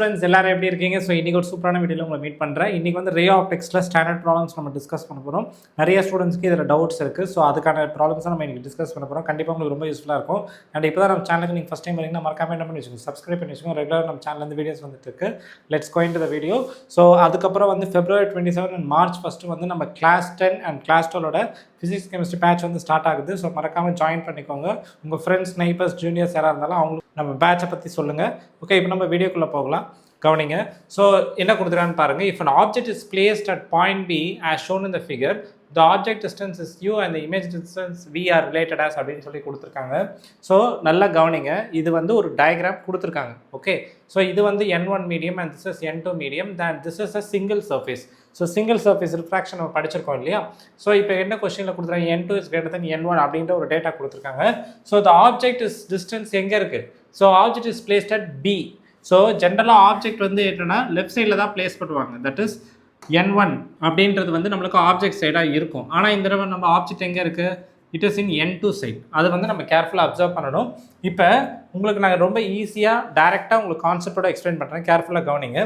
Students எல்லாரும் எப்படி இருக்கீங்க? ஸோ இன்றைக்கி ஒரு சூப்பரான வீடியோவில் உங்களை மீட் பண்ணுறேன். இன்றைக்கி வந்து ரே ஆப்டிக்ஸில் ஸ்டாண்டர்ட் ப்ராப்ளம்ஸ் நம்ம டிஸ்கஸ் பண்ண போகிறோம். நிறைய ஸ்டூடெண்ட்ஸ்க்கு இதில் டவுட்ஸ் இருக்குது. ஸோ அதுக்கான ப்ராப்ளம்ஸ் நம்ம இன்றைக்கி டிஸ்கஸ் பண்ண போகிறோம். கண்டிப்பாக உங்களுக்கு ரொம்ப யூஸ்ஃபுல்லாக இருக்கும். அண்ட் இப்போ தான் நம்ம சேனலுக்கு நீங்கள் ஃபஸ்ட் டைம் வரீங்கன்னா மறக்காம என்ன பண்ணி வச்சுக்கோங்க, சப்ஸ்கிரைப் பண்ணி வச்சுக்கோங்க. ரெகுலர் நம்ம சேனல் வீடியோஸ் வந்துட்டு இருக்கு. Let's go into the video. So அதுக்கப்புறம் வந்து February 27 அண்ட் March 1 வந்து நம்ம class 10 and class 12 physics chemistry batch வந்து ஸ்டார்ட் ஆகுது. ஸோ மறக்காமல் ஜாயின் பண்ணிக்கோங்க. உங்கள் ஃப்ரெண்ட்ஸ், நெய்பர்ஸ், ஜூனியர்ஸ் யாராக இருந்தாலும் அவங்களுக்கு நம்ம பேட்சை பற்றி சொல்லுங்கள். ஓகே, இப்போ நம்ம வீடியோக்குள்ளே போகலாம். கவனிங்க. ஸோ என்ன கொடுத்துருக்கான்னு பாருங்கள். If an object is placed at point B as shown in the figure, the object distance is u and the image distance v are related as அப்படின்னு சொல்லி கொடுத்துருக்காங்க. ஸோ நல்லா கவனிங்க. இது வந்து ஒரு டயக்ராம் கொடுத்துருக்காங்க. ஓகே, ஸோ இது வந்து n1 medium and this is n2 medium, then this is a single surface. So single surface refraction நம்ம படிச்சிருக்கோம் இல்லையா? ஸோ இப்போ என்ன கொஸ்டினில் கொடுத்துருக்காங்க, n2 is greater than n1 அப்படின்ற ஒரு டேட்டா கொடுத்துருக்காங்க. So the object is distance எங்கே இருக்குது? So object is placed at B. So ஜென்ரலாக ஆப்ஜெக்ட் வந்து என்னென்னா லெஃப்ட் சைடில் தான் பிளேஸ் பண்ணுவாங்க. தட் இஸ் n1 அப்படின்றது வந்து நம்மளுக்கு ஆப்ஜெக்ட் சைடாக இருக்கும். ஆனால் இந்த தடவை நம்ம ஆப்ஜெக்ட் எங்கே இருக்குது? It is in n2 side. அது வந்து நம்ம கேர்ஃபுல்லாக அப்சர்வ் பண்ணணும். இப்போ உங்களுக்கு நான் ரொம்ப ஈஸியாக டேரெக்டாக உங்களுக்கு கான்செப்டோட எக்ஸ்பிளைன் பண்ணுறேன். கேர்ஃபுல்லாக கவனிங்க.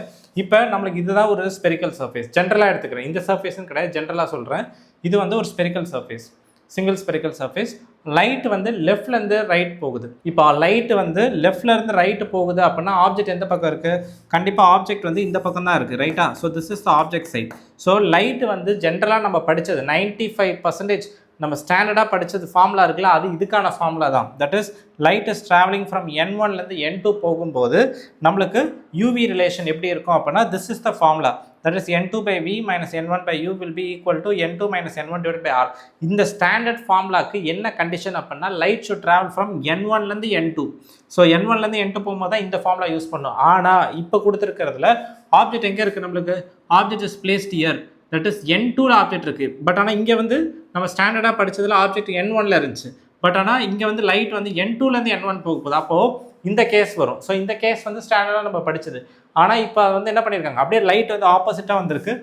இப்போ நம்மளுக்கு இதுதான் ஒரு ஸ்பெரிக்கல் சர்ஃபேஸ். ஜென்ரலாக எடுத்துக்கிறேன், இந்த சர்ஃபேஸ்ன்னு கிடையாது, ஜென்ரலாக சொல்கிறேன். இது வந்து ஒரு spherical surface, single spherical surface. Light வந்து லெஃப்ட்லேருந்து ரைட் போகுது. இப்போ லைட் வந்து லெஃப்ட்லேருந்து ரைட்டு போகுது அப்படின்னா ஆப்ஜெக்ட் எந்த பக்கம் இருக்குது? கண்டிப்பாக ஆப்ஜெக்ட் வந்து இந்த பக்கம் தான் இருக்குது, ரைட்டா? So this is the object side. So light வந்து ஜென்ரலாக நம்ம படித்தது 95% நம்ம ஸ்டாண்டர்டாக படித்தது ஃபார்முலா இருக்குல்ல, அது இதுக்கான ஃபார்முலா தான். That is light is travelling from n1லேருந்து n2 போகும்போது நம்மளுக்கு யூவி ரிலேஷன் எப்படி இருக்கும் அப்படின்னா this is the formula. That is n2/v minus n1/u will be equal to n2 minus n1 divided by r. இந்த ஸ்டாண்டர்ட் ஃபார்முலாக்கு என்ன கண்டிஷன் அப்படின்னா லைட் ஷுட் ட்ராவல் ஃப்ரம் n1லேருந்து n2. ஸோ n1லேருந்து n2 போகும்போது தான் இந்த ஃபார்முலா யூஸ் பண்ணும். ஆனால் இப்போ கொடுத்துருக்கிறதுல ஆப்ஜெக்ட் எங்கே இருக்குது? நம்மளுக்கு object is placed here. That is n2ல ஆப்ஜெக்ட் இருக்குது. பட் ஆனால் இங்கே வந்து நம்ம ஸ்டாண்டர்டாக படித்ததில் ஆப்ஜெக்ட் n1ல இருந்துச்சு. பட் ஆனால் இங்கே வந்து லைட் வந்து n2லேருந்து n1 போக போகுது. அப்போது இந்த கேஸ் வரும். ஸோ இந்த கேஸ் வந்து ஸ்டாண்டர்டாக நம்ம படித்தது. ஆனால் இப்போ வந்து என்ன பண்ணியிருக்காங்க, அப்படியே லைட் வந்து ஆப்போசிட்டாக வந்திருக்கு,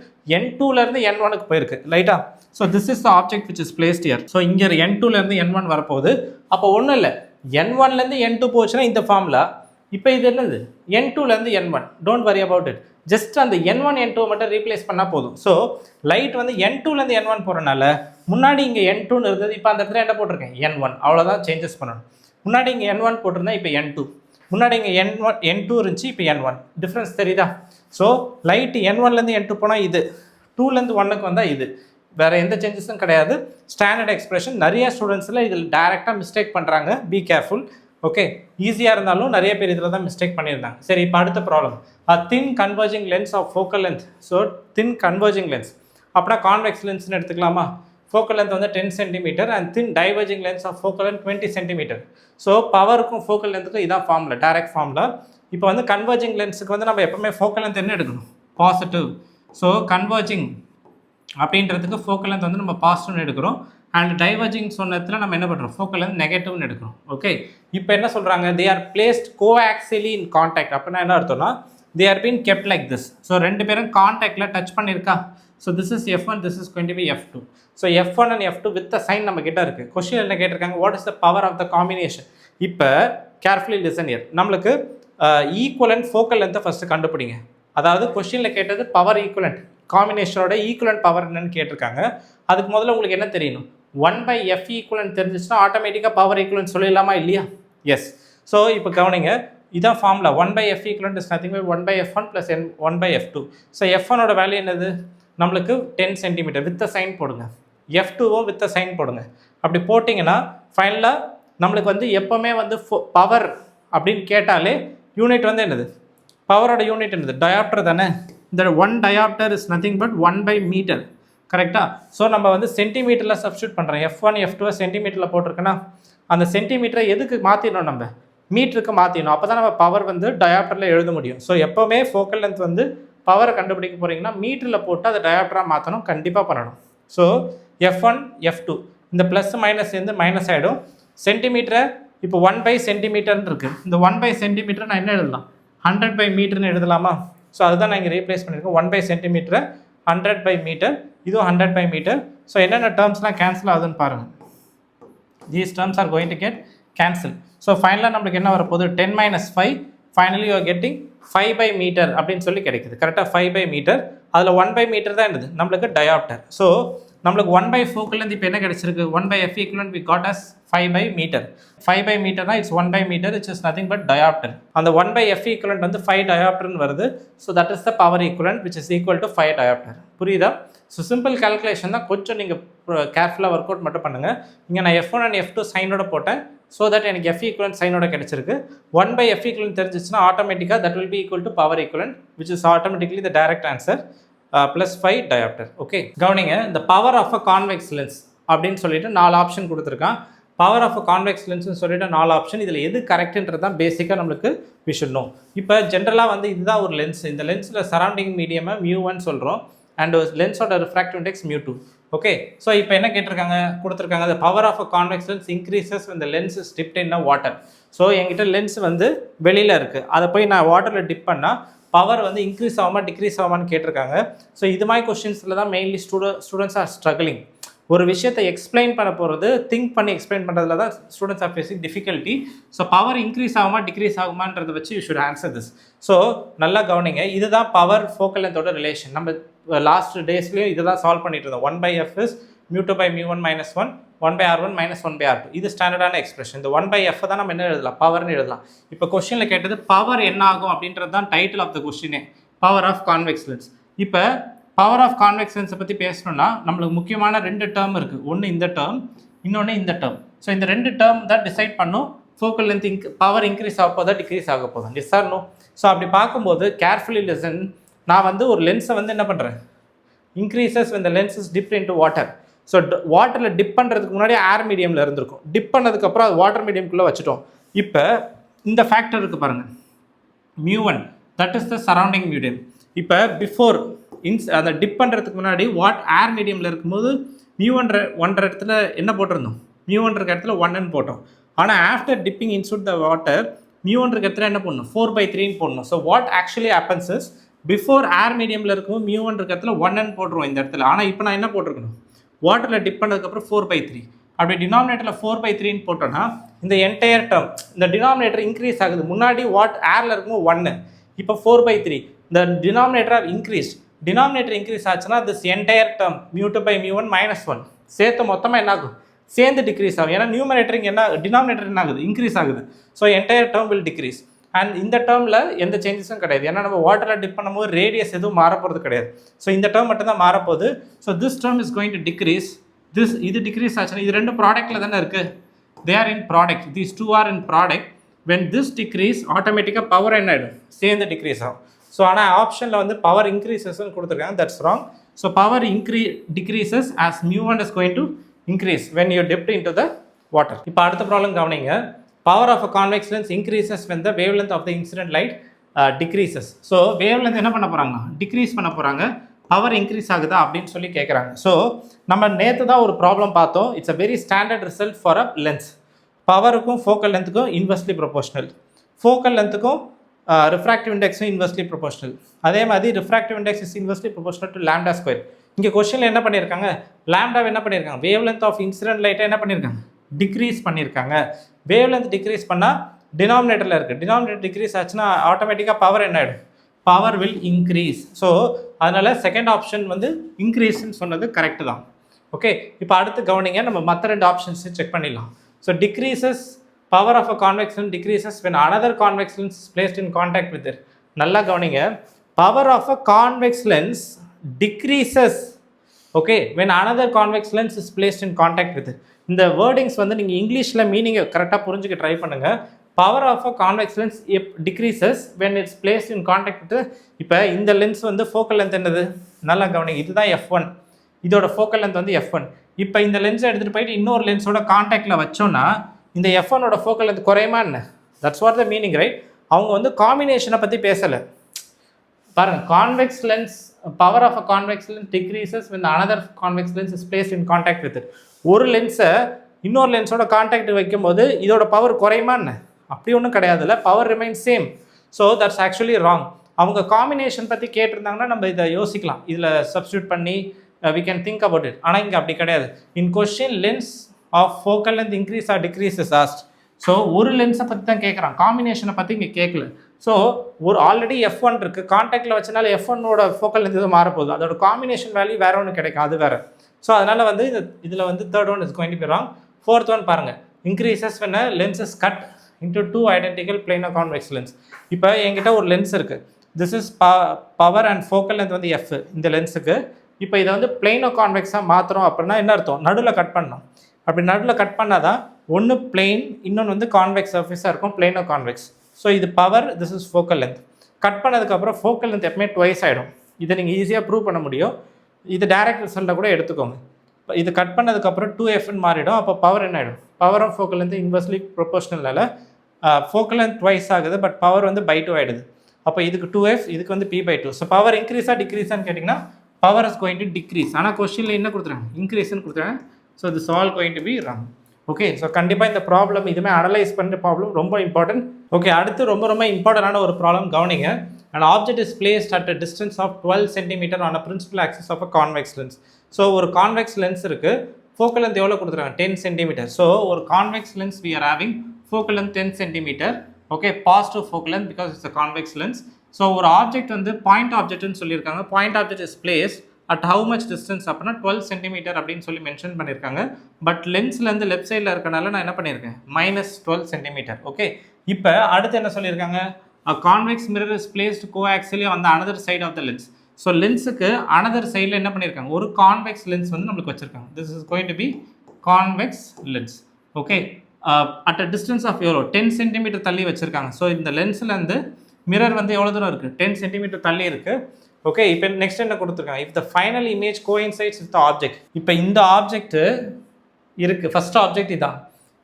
n2லேருந்து n1க்கு போயிருக்கு, லைட்டா? So this is the object which is placed year. So இங்கே n2லேருந்து n1 வரப்போகுது. அப்போ ஒன்றும் இல்லை, n1லேருந்து n2 போச்சுன்னா இந்த ஃபார்முலா. இப்போ இது என்னது? n2லேருந்து n1. Don't worry about it. Just அந்த n1 n2 மட்டும் ரீப்ளேஸ் பண்ணால் போதும். ஸோ லைட் வந்து n2லேருந்து n1 போகிறனால முன்னாடி இங்கே n2ன்னு இருந்தது, இப்போ அந்த இடத்துல என்ன போட்டிருக்கேன்? n1. அவ்வளோதான் சேஞ்சஸ் பண்ணணும். முன்னாடி இங்கே n1 போட்டிருந்தேன், இப்போ n2. முன்னாடி இங்கே n2 இருந்துச்சு, இப்போ n1. டிஃப்ரென்ஸ் தெரியுதா? ஸோ லைட் n1லேருந்து n2 போனால் இது, 2லேருந்து 1க்கு வந்தால் இது. வேறு எந்த சேஞ்சஸும் கிடையாது. Standard expression. நிறைய ஸ்டூடெண்ட்ஸில் இதில் டேரெக்டாக மிஸ்டேக் பண்ணுறாங்க. Be careful. ஓகே, ஈஸியாக இருந்தாலும் நிறைய பேர் இதில் தான் மிஸ்டேக் பண்ணியிருந்தாங்க. சரி, இப்போ அடுத்த problem. Thin converging lens of focal length. So thin converging lens அப்படின்னா கான்வெக்ஸ் லென்ஸ்னு எடுத்துக்கலாமா? ஃபோக்கல் லென்த் வந்து 10 centimetre and thin diverging lens of focal length 20 centimetre. So பவருக்கும் ஃபோக்கல் லென்த்துக்கும் இதான் ஃபார்முலா, டைரக்ட் ஃபார்முலா. இப்போ வந்து கன்வர்ஜிங் லென்ஸுக்கு வந்து நம்ம எப்பவுமே ஃபோக்கல் லென்த் என்ன எடுக்கணும்? பாசிட்டிவ். ஸோ கன்வர்ஜிங் அப்படின்றதுக்கு ஃபோக்கல் லென்த் வந்து நம்ம பாசிட்டிவ்னு எடுக்கிறோம். அண்ட் டைவர்ஜிங் சொன்னதில் நம்ம என்ன பண்ணுறோம்? ஃபோக்கல் லென்த் நெகட்டிவ்னு எடுக்கிறோம். ஓகே, இப்போ என்ன சொல்கிறாங்க? They are placed coaxially in contact. அப்படின்னா என்ன அர்த்தம்னா they are been kept like this. So ரெண்டு பேரும் கான்டாக்டில் டச் பண்ணியிருக்கா? So this is f1, this is going to be f2. So f1 and f2 with the sign நம்ம கிட்ட இருக்குது. கொஸ்டின் என்ன கேட்டிருக்காங்க? What is the power of the combination? இப்போ கேர்ஃபுல்லி லிசன் இயர். நம்மளுக்கு ஈக்குவலண்ட் ஃபோக்கல் லென்த்தை first கண்டுபிடிங்க. அதாவது கொஸ்டினில் கேட்டது பவர் ஈக்குவலண்ட், காம்பினேஷனோட ஈக்குவலண்ட் பவர் என்னன்னு கேட்டிருக்காங்க. அதுக்கு முதல்ல உங்களுக்கு என்ன தெரியணும்? 1/f ஈக்குவலண்ட் தெரிஞ்சிச்சுன்னா ஆட்டோமேட்டிக்காக பவர் ஈக்குவலண்ட் சொல்லிடலாமா இல்லையா? எஸ். ஸோ இப்போ கவனிங்க, இதான் formula. 1/f equivalent is nothing but 1/f1 plus 1/f2. So f1ஓட வேல்யூ என்னது? நம்மளுக்கு 10 சென்டிமீட்டர். வித் சைன் போடுங்க. f2வும் வித் சைன் போடுங்க. அப்படி போட்டிங்கன்னா ஃபைனலாக நம்மளுக்கு வந்து எப்போவுமே வந்து பவர் அப்படின்னு கேட்டாலே யூனிட் வந்து என்னது? பவரோட யூனிட் என்னது? டயாப்டர் தானே. இந்த 1 டயாப்டர் இஸ் நத்திங் பட் 1/மீட்டர். கரெக்டாக? ஸோ நம்ம வந்து சென்டிமீட்டரில் சப்ஸ்டியூட் பண்ணுறோம். f1 f2 சென்டிமீட்டரில் போட்டிருக்கேன்னா அந்த சென்டிமீட்டரை எதுக்கு மாற்றிடணும்? நம்ம மீட்டருக்கு மாற்றிடணும். அப்போ தான் நம்ம பவர் வந்து டயாப்டரில் எழுத முடியும். ஸோ எப்போவுமே ஃபோக்கல் லென்த் வந்து பவரை கண்டுபிடிக்க போகிறீங்கன்னா மீட்டரில் போட்டு அதை டயாப்டராக மாற்றணும், கண்டிப்பாக பண்ணணும். ஸோ f1 f2 இந்த ப்ளஸ் மைனஸ் சேர்ந்து மைனஸ் ஆகிடும். சென்டிமீட்டரை இப்போ 1/சென்டிமீட்டர்னு இருக்குது. இந்த 1/சென்டிமீட்டர் நான் என்ன எழுதலாம்? 100/மீட்டர்னு எழுதலாமா? ஸோ அதுதான் நான் இங்கே ரீப்ளேஸ் பண்ணியிருக்கேன். 1/சென்டிமீட்டரை 100/மீட்டர், இதுவும் 100/மீட்டர். ஸோ என்னென்ன டேர்ம்ஸ்லாம் கேன்சல் ஆகுதுன்னு பாருங்கள். These terms are going to get cancel. So ஃபைனலாக நம்மளுக்கு என்ன வரப்போகுது? 10 - 5 ஃபைனலி யூ ஆர் கெட்டிங் 5/மீட்டர் அப்படின்னு சொல்லி கிடைக்குது. கரெக்டாக 5/மீட்டர். அதில் 1/மீட்டர் தான் என்னது நம்மளுக்கு டயாப்டர். ஸோ நம்மளுக்கு 1/ஃபோக்கல்லேருந்து இப்போ என்ன கிடைச்சிருக்கு 1/F equivalent we got as 5/மீட்டர். 5/மீட்டர்னா இட்ஸ் 1/மீட்டர் it's is nothing but dioptre. அந்த 1/F equivalent வந்து 5 டயாப்டர்னு வருது. So that is the power equivalent which is equal to 5 dioptre. புரியுதா? ஸோ சிம்பிள் கால்குலேஷன் தான், கொஞ்சம் நீங்கள் கேர்ஃபுல்லாக ஒர்க் அவுட் மட்டும் பண்ணுங்கள். இங்கே நான் F1 அண்ட் F2 சைனோட போட்டேன். ஸோ தட் எனக்கு F equivalent சைனோட கிடைச்சிருக்கு. 1/F equivalent தெரிஞ்சிச்சுன்னா ஆட்டோமேட்டிக்காக that will be equal to power equivalent which is automatically the direct answer. Plus 5 dioptre. Okay, கவனிங்க. இந்த power of a convex lens அப்படின்னு சொல்லிட்டு 4 ஆப்ஷன் கொடுத்துருக்கான். பவர் ஆஃப் அ கான்வெக்ஸ் லென்ஸ்னு சொல்லிட்டு 4 ஆப்ஷன். இதில் எது கரெக்டுன்றது தான் பேசிக்காக நம்மளுக்கு வி ஷுட் நோ. இப்போ ஜென்ரலாக வந்து இதுதான் ஒரு லென்ஸ். இந்த லென்ஸில் சரௌண்டிங் மீடியமை μ1 சொல்கிறோம் அண்ட் லென்ஸோட ரிஃப்ராக்டிவ் இண்டெக்ஸ் μ2. ஓகே, ஸோ இப்போ என்ன கேட்டிருக்காங்க கொடுத்துருக்காங்க, the power of a convex lens increases when the lens is dipped in a water. So என்கிட்ட லென்ஸ் வந்து வெளியில் இருக்குது, அதை போய் நான் வாட்டரில் டிப் பண்ணால் பவர் வந்து இன்க்ரீஸ் ஆகுமா டிக்ரீஸ் ஆகுமான்னு கேட்டிருக்காங்க. ஸோ இது மாதிரி கொஸ்டின்ஸில் தான் மெயின்லி ஸ்டூடெண்ட்ஸ் ஆர் ஸ்ட்ரகிளிங். ஒரு விஷயத்தை எக்ஸ்பிளைன் பண்ண போகிறது திங்க் பண்ணி எக்ஸ்பிளைன் பண்ணுறதுல தான் students are facing difficulty. So power increase ஆகுமா டிக்ரீஸ் ஆகுமான்றதை வச்சு you should answer this. So நல்லா கவனிங்க, இதுதான் பவர் ஃபோக்கல் லென்த்தோட ரிலேஷன். நம்ம லாஸ்ட் டேஸ்லேயும் இதை தான் சால்வ் பண்ணிட்டு இருந்தோம். 1/F is μ2/μ1 - 1, 1/R1 - 1/R2. இது ஸ்டாண்டர்டான எக்ஸ்பிரஷன். இந்த 1/F தான் நம்ம என்ன எழுதலாம், பவர்னு எழுதலாம். இப்போ கொஸ்டினில் கேட்டது பவர் என்ன ஆகும் அப்படின்றது தான் டைட்டில் ஆஃப் த கொஸ்டினே, பவர் ஆஃப் கான்வெக்ஸ் லென்ஸ். இப்போ பவர் ஆஃப் கான்வெக்ஸ் லென்ஸை பற்றி பேசணும்னா நம்மளுக்கு முக்கியமான 2 டேர்ம் இருக்குது. ஒன்று இந்த டேர்ம், இன்னொன்று இந்த டேர்ம். ஸோ இந்த 2 டேர்ம் தான் டிசைட் பண்ணும் ஃபோக்கல் லென்த் பவர் இன்க்ரீஸ் ஆக போதா டிக்ரீஸ் ஆக போதா. S R no? ஸோ அப்படி பார்க்கும்போது கேர்ஃபுல்லி லிசன். நான் வந்து ஒரு லென்ஸை வந்து என்ன பண்ணுறேன், increases when the lens is dipped into water. So வாட்டரில் டிப் பண்ணுறதுக்கு முன்னாடி ஏர் மீடியமில் இருந்திருக்கும். டிப் பண்ணதுக்கப்புறம் அது வாட்டர் மீடியம்குள்ளே வச்சுட்டோம். இப்போ இந்த ஃபேக்டர் இருக்குது பாருங்கள், μ1 that is the surrounding medium. இப்போ பிஃபோர் அதை டிப் பண்ணுறதுக்கு முன்னாடி ஏர் மீடியமில் இருக்கும்போது μ1 இடத்துல என்ன போட்டிருந்தோம், μ1 இருக்க இடத்துல 1ன்னு போட்டோம். ஆனால் after dipping inside the water μ1 இருக்க இடத்துல என்ன பண்ணணும், 4/3ன்னு போடணும். So what actually happens is before air மீடியமில் இருக்கும்போது μ1 இருக்க இடத்துல 1ன்னு போட்டுருவோம் இந்த இடத்துல. ஆனால் இப்போ நான் என்ன போட்டிருக்கணும், வாட்டரில் டிப் பண்ணதுக்கப்புறம் 4/3. அப்படி டினாமினேட்டரில் 4/3ன்னு போட்டோன்னா இந்த என்டையர் டேர்ம் இந்த டினாமினேட்டர் இன்க்ரீஸ் ஆகுது. முன்னாடி ஏரில் இருக்கும்போது 1, இப்போ 4/3. இந்த டினாமினேட்டர் இன்க்ரீஸ், டினாமினேட்டர் இன்க்ரீஸ் ஆச்சுன்னா திஸ் என்டையர் டேர்ம் μ2/μ1 - 1 சேர்த்து மொத்தமாக என்ன ஆகும், சேர்ந்து டிக்ரீஸ் ஆகும். ஏன்னா நியூமரேட்டரிங் என்ன, டினாமினேட்டர் என்ன ஆகுது, இன்க்ரீஸ் ஆகுது. So entire term will decrease. And இந்த டேர்மில் எந்த சேஞ்சஸும் கிடையாது. ஏன்னா நம்ம வாட்டரில் டிப் பண்ணும்போது ரேடியஸ் எதுவும் மாறப்போகிறது கிடையாது. ஸோ இந்த டேர்ம் மட்டும் தான் மாறப்போகுது. So this term is going to decrease. இது டிக்ரீஸ் ஆச்சுன்னா இது 2 ப்ராடக்ட்டில் தானே இருக்குது, they are in product, these 2 are in product. When this decrease ஆட்டோமேட்டிக்காக பவர் என்ன ஆகிடும், சேர்ந்து டிக்ரீஸ் ஆகும். ஸோ ஆனால் ஆப்ஷனில் வந்து பவர் இன்க்ரீசஸ்ன்னு கொடுத்துருக்காங்க, that's wrong. So power decreases as μ1 is going to increase when you dipped into the water. இப்போ அடுத்த ப்ராப்ளம் கவனிங்க. Power of a convex lens increases when the wavelength of the incident light decreases. So wavelength என்ன பண்ண போகிறாங்க, degrees பண்ண போகிறாங்க. Power increase ஆகுதா அப்படின்னு சொல்லி கேட்குறாங்க. ஸோ நம்ம நேற்று தான் ஒரு ப்ராப்ளம் பார்த்தோம். It's a very standard result for a lens. பவருக்கும் ஃபோக்கல் லென்த்துக்கும் இன்வெர்ஸ்லி ப்ரொபோஷனல், ஃபோக்கல் லென்த்துக்கும் ரிஃப்ராக்டிவ் இண்டெக்ஸும் இன்வெர்ஸ்லி ப்ரொபோஷனல். அதே மாதிரி refractive index is inversely proportional to lambda square. இங்கே கொஸ்டினில் என்ன பண்ணியிருக்காங்க, லாம்டாவை என்ன பண்ணியிருக்காங்க, வேவ்லென்த் ஆஃப் இன்சிடென்ட் லைட்டை என்ன பண்ணியிருக்காங்க, டிக்ரீஸ் பண்ணியிருக்காங்க. வேவ்லென்த் டிக்ரீஸ் பண்ணால் டினாமினேட்டரில் இருக்குது, டினாமினேட்டர் டிக்ரீஸ் ஆச்சுன்னா ஆட்டோமேட்டிக்காக பவர் என்ன ஆகிடும், பவர் வில் இன்க்ரீஸ். ஸோ அதனால் செகண்ட் ஆப்ஷன் வந்து இன்க்ரீஸ்ன்னு சொன்னது கரெக்டு தான். ஓகே, இப்போ அடுத்து கவனிங்க, நம்ம மற்ற 2 ஆப்ஷன்ஸையும் செக் பண்ணிடலாம். So decreases power of a convex lens decreases when another convex lens is placed in contact with it. நல்லா கவனிங்க, power of a convex lens decreases okay when another convex lens is placed in contact with it. இந்த wordings வந்து நீங்கள் இங்கிலீஷில் மீனிங்கை கரெக்டாக புரிஞ்சுக்க try பண்ணுங்கள். Power of a convex lens decreases when it's placed in contact with. இப்போ இந்த லென்ஸ் வந்து ஃபோக்கல் லென்த் என்னது, நல்லா கவனிங்க, இதுதான் F1, இதோட ஃபோக்கல் லென்த் வந்து F1. இப்போ இந்த லென்ஸை எடுத்துகிட்டு போயிட்டு இன்னொரு லென்ஸோட கான்டாக்டில் வச்சோன்னா இந்த F1ஓட ஃபோக்கல் லென்த் குறையுமா என்ன, that's what the meaning right. அவங்க வந்து காம்பினேஷனை பற்றி பேசலை பாருங்கள். Convex lens power of a convex lens decreases when another convex lens is placed in contact with it. ஒரு லென்ஸை இன்னொரு லென்ஸோட கான்டாக்ட் வைக்கும்போது இதோட பவர் குறையுமா என்ன, அப்படி ஒன்றும் கிடையாதுல்ல, power remain same. So that's actually wrong. அவங்க காம்பினேஷன் பற்றி கேட்டிருந்தாங்கன்னா நம்ம இதை யோசிக்கலாம், இதில் சப்ஸ்டியூட் பண்ணி we can think about it. ஆனால் இங்கே அப்படி கிடையாது. In question lens of focal length increase or decrease is asked. So ஒரு லென்ஸை பற்றி தான் கேட்குறான், காம்பினேஷனை பற்றி இங்கே கேட்கல. ஸோ ஒரு ஆல்ரெடி F1 இருக்குது, கான்டாக்டில் வச்சனால F1ஓட ஃபோக்கல் லென்த் இது மாறப்போகுது, அதோட காம்பினேஷன் வேல்யூ வேறு ஒன்று கிடைக்கும், அது வேறு. ஸோ அதனால் வந்து இதில் வந்து third one is going to be wrong. Fourth one பாருங்கள், increases when a lens is cut into two identical planar convex lens. இப்போ என்கிட்ட ஒரு லென்ஸ் இருக்குது, this is power and focal length வந்து F இந்த லென்ஸுக்கு. இப்போ இதை வந்து பிளெயினோ கான்வெக்ஸாக மாற்றுறோம் அப்படின்னா என்ன அர்த்தம், நடுவில் கட் பண்ணணும். அப்படி நடுவில் கட் பண்ணால் தான் ஒன்று பிளெயின், இன்னொன்று வந்து கான்வெக்ஸ் சர்ஃபேஸாக இருக்கும், பிளெயினோ கான்வெக்ஸ். ஸோ இது power, this is focal length. Cut பண்ணதுக்கப்புறம் ஃபோக்கல் லென்த் எப்பவுமே ட்வைஸ் ஆகிடும். இதை நீங்கள் ஈஸியாக ப்ரூவ் பண்ண முடியும். இது டைரக்ட் ரிசல்ட்டை கூட எடுத்துக்கோங்க. இது கட் பண்ணதுக்கப்புறம் 2Fன்னு மாறிடும். அப்போ பவர் என்ன ஆகிடும், பவரும் ஃபோக்கல் லென்த் இன்வெர்ஸ்லி ப்ரொபோஷனலால் ஃபோக்கல் லென்த் ட்வைஸ் ஆகுது, பட் பவர் வந்து by 2 ஆகிடுது. அப்போ இதுக்கு 2F, இதுக்கு வந்து P/2. ஸோ பவர் இன்க்ரீஸாக டிக்ரீஸான்னு கேட்டிங்கன்னா power is going to degrees. ஆனால் கொஸ்டினில் என்ன கொடுத்துறாங்க, இன்க்ரீஸ்ன்னு கொடுத்துறாங்க. So this all going to be wrong. Okay, so கண்டிப்பாக இந்த ப்ராப்ளம் இதுவுமே அனலைஸ் பண்ணுற ப்ராப்ளம் ரொம்ப இம்பார்ட்டன்ட். ஓகே, அடுத்து ரொம்ப ரொம்ப இம்பார்ட்டண்டான ஒரு ப்ராப்ளம் கவனிங்க. An object is placed at a distance of 12 cm on a principal axis of a convex lens. So ஒரு கான்வெக்ஸ் லென்ஸ் இருக்குது, ஃபோக்கல் லென்த் எவ்வளோ கொடுத்துருக்காங்க, 10 cm. ஸோ ஒரு convex lens we are having focal length 10 cm. Okay, positive focal length because it's a convex lens. So ஒரு object வந்து point ஆப்ஜெக்ட்னு சொல்லியிருக்காங்க. Point object is placed at how much distance அப்படின்னா 12 cm அப்படின்னு சொல்லி mention பண்ணியிருக்காங்க. But லென்ஸ்லேருந்து left சைடில் இருக்கனால நான் என்ன பண்ணியிருக்கேன், -12 cm. ஓகே, இப்போ அடுத்து என்ன சொல்லியிருக்காங்க, a convex mirror is placed coaxially on the another side of the lens. So லென்ஸுக்கு அனதர் சைடில் என்ன பண்ணியிருக்காங்க, ஒரு கான்வெக்ஸ் லென்ஸ் வந்து நம்மளுக்கு வச்சுருக்காங்க. This is going to be convex lens. Okay, at a distance of எவ்வளோ, 10 cm தள்ளி வச்சுருக்காங்க. ஸோ இந்த லென்ஸ்லேருந்து மிரர் வந்து எவ்வளோ தூரம் இருக்குது, 10 cm தள்ளி இருக்குது. ஓகே, இப்போ நெக்ஸ்ட் என்ன கொடுத்துருக்காங்க, if the final image coincides with the object. இப்போ இந்த ஆப்ஜெக்ட் இருக்குது, ஃபஸ்ட் ஆப்ஜெக்ட் இதான்,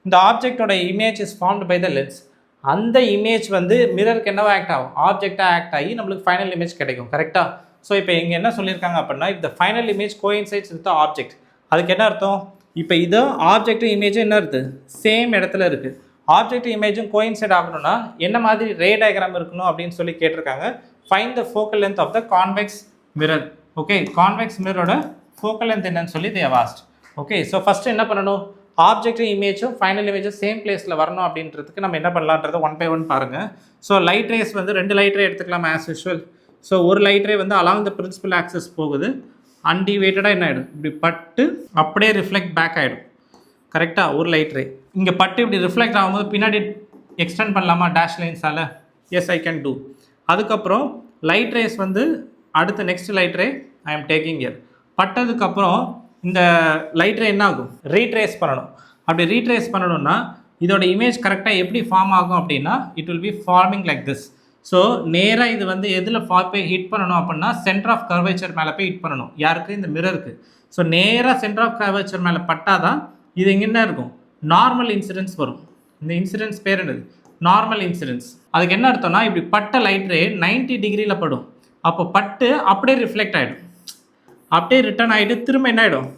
இந்த ஆப்ஜெக்டோட image is formed by the lens. அந்த இமேஜ் வந்து மிரருக்கு என்னவா ஆக்ட் ஆகும், ஆப்ஜெக்டாக ஆக்ட் ஆகி நம்மளுக்கு ஃபைனல் இமேஜ் கிடைக்கும். கரெக்டாக? ஸோ இப்போ இங்கே என்ன சொல்லியிருக்காங்க அப்படின்னா, if the final image coincides with the object, அதுக்கு என்ன அர்த்தம், இப்போ இது ஆப்ஜெக்டும் இமேஜும் என்ன இருக்குது, சேம் இடத்துல இருக்குது. ஆப்ஜெக்ட் இமேஜும் கோயின்சைட் ஆகணும்னா என்ன மாதிரி ரே டயக்ராம் இருக்கணும் அப்படின்னு சொல்லி கேட்டிருக்காங்க. Find the focal length of the convex mirror. Okay, convex மிரரோட ஃபோக்கல் லென்த் என்னன்னு சொல்லி they asked. Okay, so first என்ன பண்ணணும், ஆப்ஜெக்டும் இமேஜும் ஃபைனல் இமேஜும் சேம் பிளேஸில் வரணும் அப்படின்றதுக்கு நம்ம என்ன பண்ணலான்றதை ஒன் பை ஒன் பாருங்கள். ஸோ லைட் ரேஸ் வந்து 2 லைட் ரே எடுத்துக்கலாம் ஆஸ் யூஷுவல். ஸோ ஒரு லைட் ரே வந்து அலாங் த பிரின்சிபல் ஆக்சஸ் போகுது, அன்டிவேட்டடாக என்ன ஆகிடும், இப்படி பட்டு அப்படியே ரிஃப்ளெக்ட் பேக் ஆகிடும். கரெக்டாக? ஒரு லைட் ரே இங்கே பட்டு இப்படி ரிஃப்ளெக்ட் ஆகும்போது பின்னாடி எக்ஸ்டெண்ட் பண்ணலாமா டேஷ் லைன்ஸால்? Yes, I can do. அதுக்கப்புறம் லைட் ரேஸ் வந்து அடுத்த next light ray I am taking here. பட்டதுக்கப்புறம் இந்த லைட் ரே என்ன ஆகும், ரீட்ரேஸ் பண்ணணும். அப்படி ரீட்ரேஸ் பண்ணணும்னா இதோட இமேஜ் கரெக்டாக எப்படி ஃபார்ம் ஆகும் அப்படின்னா, it will be forming like this. So நேராக இது வந்து எதில் போய் ஹிட் பண்ணணும் அப்படின்னா சென்டர் ஆஃப் கர்வேச்சர் மேலே போய் ஹிட் பண்ணணும். யாருக்கு? இந்த மிரருக்கு. ஸோ நேராக சென்டர் ஆஃப் கர்வேச்சர் மேலே பட்டால் தான் இது எங்கே என்ன இருக்கும், நார்மல் இன்சிடென்ஸ் வரும். இந்த இன்சிடென்ஸ் பேர் என்னது, நார்மல் இன்சிடென்ஸ். அதுக்கு என்ன அர்த்தம்னா, இப்படி பட்ட லைட் ரே 90 டிகிரியில் படும். அப்போ பட்டு அப்படியே ரிஃப்ளெக்ட் ஆகிடும், அப்படியே ரிட்டர்ன் ஆகிட்டு திரும்ப என்ன ஆகிடும்,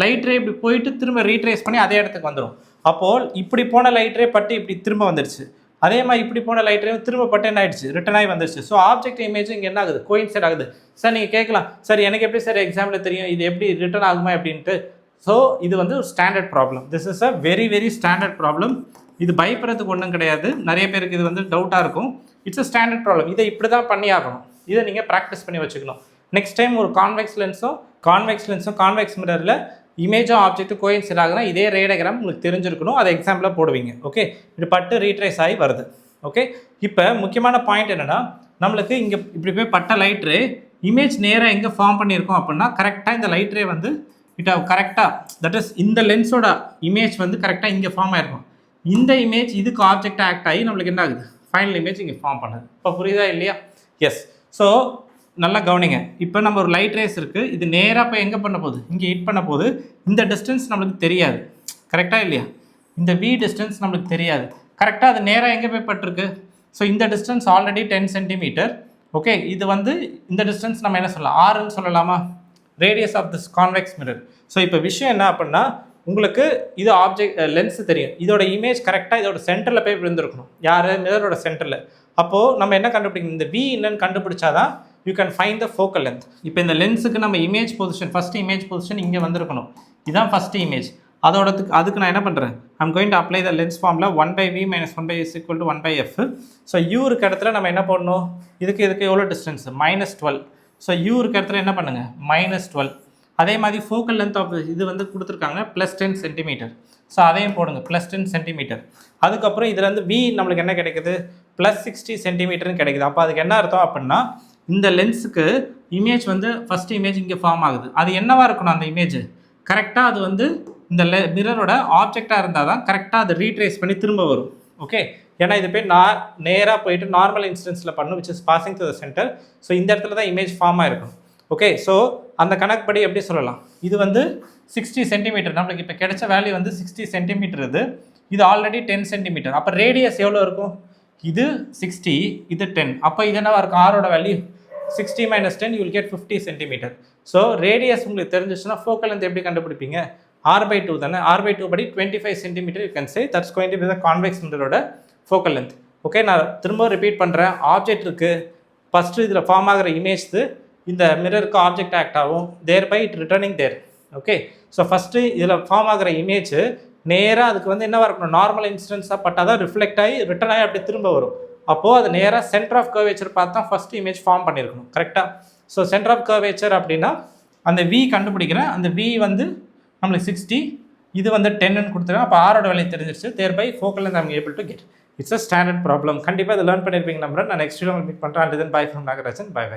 லைட் ரே இப்படி போயிட்டு திரும்ப ரீட்ரேஸ் பண்ணி அதே இடத்துக்கு வந்துடும். அப்போது இப்படி போன லைட் ரே பட்டு இப்படி திரும்ப வந்துடுச்சு. அதே மாதிரி இப்படி போன லைட் ரே திரும்ப பட்டு என்ன ஆகிடுச்சு, ரிட்டர்ன் ஆகி வந்துடுச்சு. ஸோ ஆப்ஜெக்ட் இமேஜ் இங்கே என்ன ஆகுது, கோயின்சைட் ஆகுது. சார் நீங்கள் கேட்கலாம், சார் எனக்கு எப்படி சார் எக்ஸாம்பிள் தெரியும் இது எப்படி ரிட்டர்ன் ஆகுமா அப்படின்ட்டு. ஸோ இது வந்து ஒரு standard problem. This is a very very standard problem. இது பயப்படுறதுக்கு ஒன்றும் கிடையாது. நிறைய பேருக்கு இது வந்து டவுட்டாக இருக்கும். It's a standard problem. இதை இப்படி தான் பண்ணி ஆகணும். இதை நீங்கள் ப்ராக்டிஸ் பண்ணி வச்சுக்கணும். நெக்ஸ்ட் டைம் ஒரு கான்வெக்ஸ் லென்ஸும் கான்வெக்ஸ் மிரரில் இமேஜும் ஆப்ஜெக்ட்டும் கோயின்சைட் ஆகுனா இதே ரே டயக்ராம் உங்களுக்கு தெரிஞ்சிருக்கணும். அதை எக்ஸாம்பிளாக போடுவீங்க. ஓகே, இது பட்டு ரீட்ரேஸ் ஆகி வருது. ஓகே, இப்போ முக்கியமான பாயிண்ட் என்னென்னா, நம்மளுக்கு இங்கே இப்படி போய் பட்ட லைட் ரே இமேஜ் நேராக எங்கே ஃபார்ம் பண்ணியிருக்கோம் அப்படின்னா, கரெக்டாக இந்த லைட் ரே வந்து கரெக்டாக தட் இஸ் இந்த லென்ஸோட இமேஜ் வந்து கரெக்டாக இங்கே ஃபார்ம் ஆகிருக்கும். இந்த இமேஜ் இதுக்கு ஆப்ஜெக்டாக ஆக்ட் ஆகி நம்மளுக்கு என்ன ஆகுது, ஃபைனல் இமேஜ் இங்கே ஃபார்ம் பண்ணுது. இப்போ புரியுதா இல்லையா? எஸ். ஸோ நல்லா கவனிங்க. இப்போ நம்ம ஒரு லைட் ரேஸ் இருக்குது, இது நேராக போய் எங்கே பண்ண போகுது, இங்கே ஹிட் பண்ண போகுது. இந்த டிஸ்டன்ஸ் நம்மளுக்கு தெரியாது. கரெக்டாக இல்லையா? இந்த V டிஸ்டன்ஸ் நம்மளுக்கு தெரியாது. கரெக்டாக அது நேராக எங்கே போய் பட்டிருக்கு. ஸோ இந்த டிஸ்டன்ஸ் ஆல்ரெடி 10 cm. ஓகே, இது வந்து இந்த டிஸ்டன்ஸ் நம்ம என்ன சொல்லலாம், Rன்னு சொல்லலாமா, radius of this convex mirror. So இப்போ விஷயம் என்ன அப்படின்னா, உங்களுக்கு இது ஆப்ஜெக்ட் லென்ஸ் தெரியும், இதோட இமேஜ் கரெக்டாக இதோட சென்டரில் போய் விழுந்துருக்கணும். யார்? மிரரோட சென்டரில். அப்போது நம்ம என்ன கண்டுபிடிக்கணும், இந்த V என்னன்னு கண்டுபிடிச்சாதான் you can find the focal length. இப்போ இந்த லென்ஸுக்கு நம்ம image position, first image position இங்கே வந்திருக்கணும். இதுதான் ஃபஸ்ட் இமேஜ். அதுக்கு நான் என்ன பண்ணுறேன், I'm going to apply the lens ஃபார்மில் 1/v minus 1/s equal to 1/f. So u இருக்க இடத்துல நம்ம என்ன பண்ணணும், இதுக்கு எவ்வளோ டிஸ்டன்ஸ் -12. ஸோ u இருக்க இடத்துல என்ன பண்ணுங்கள் -12. அதே மாதிரி ஃபோக்கல் லென்த் ஆஃப் இது வந்து கொடுத்துருக்காங்க +10 சென்டிமீட்டர். ஸோ அதையும் போடுங்க +10 சென்டிமீட்டர். அதுக்கப்புறம் இதில் வந்து v நம்மளுக்கு என்ன கிடைக்குது, +60 சென்டிமீட்டர்னு கிடைக்குது. அப்போ அதுக்கு என்ன அர்த்தம் அப்படின்னா, இந்த லென்ஸுக்கு இமேஜ் வந்து ஃபஸ்ட் இமேஜ் இங்கே ஃபார்ம் ஆகுது. அது என்னவாக இருக்கணும், அந்த இமேஜ் கரெக்டாக அது வந்து இந்த மிரரோட ஆப்ஜெக்டாக இருந்தால் தான் கரெக்டாக அதை ரீட்ரேஸ் பண்ணி திரும்ப வரும். ஓகே, ஏன்னா இது போய் நேராக போயிட்டு நார்மல் இன்சிடென்ஸில் பண்ணும், which is passing to the centre. So இந்த இடத்துல தான் இமேஜ் ஃபார்ம் ஆகிருக்கும். ஓகே, ஸோ அந்த கணக்குப்படி எப்படி சொல்லலாம், இது வந்து 60 சென்டிமீட்டர், நம்மளுக்கு இப்போ கிடைச்ச வேல்யூ வந்து 60 சென்டிமீட்டர். இது ஆல்ரெடி 10 சென்டிமீட்டர். அப்போ ரேடியஸ் எவ்வளோ இருக்கும், இது 60, இது 10. அப்போ இது என்னவா இருக்கும், ஆரோட value 60 - 10 you will get 50 centimetre. So radius உங்களுக்கு தெரிஞ்சிச்சுன்னா ஃபோக்கல் லென்த் எப்படி கண்டுபிடிப்பீங்க, r/2 தானே. r/2 படி 25 centimetre you can say that's going to be the convex மிரரோட ஃபோக்கல் லென்த். ஓகே, நான் திரும்ப ரிப்பீட் பண்ணுறேன். ஆப்ஜெக்ட் இருக்குது, ஃபஸ்ட்டு இதில் ஃபார்ம் ஆகிற இமேஜ் இந்த மிரருக்கு ஆப்ஜெக்ட் ஆக்ட் ஆகும், thereby it returning there. Okay, so first இதில் ஃபார்ம் ஆகிற இமேஜ் நேராக அதுக்கு வந்து என்னவாக இருக்கணும், நார்மல் இன்சிடென்ஸாக பட்டால் தான் ரிஃப்ளெக்ட் ஆகி ரிட்டர்ன் ஆகி அப்படி திரும்ப வரும். அப்போது அது நேராக சென்டர் ஆஃப் கர்வேச்சர் பார்த்து தான் ஃபஸ்ட் இமேஜ் ஃபார்ம் பண்ணியிருக்கணும், கரெக்டாக. ஸோ சென்டர் ஆஃப் கர்வேச்சர் அப்படின்னா அந்த v கண்டுபிடிக்கிறேன். அந்த v வந்து நம்மளுக்கு 60, இது வந்து 10ன்னு கொடுத்துருக்கேன். அப்போ ஆரோட வேலையை தெரிஞ்சிருச்சு, thereby focal length I am able to get. It's a standard problem. கண்டிப்பாக இதை லேர்ன் பண்ணியிருப்பீங்க நம்புறேன். நான் நெக்ஸ்ட் வீடியோ மீட் பண்ணுறேன். And then bye from Nagarajan. Bye by.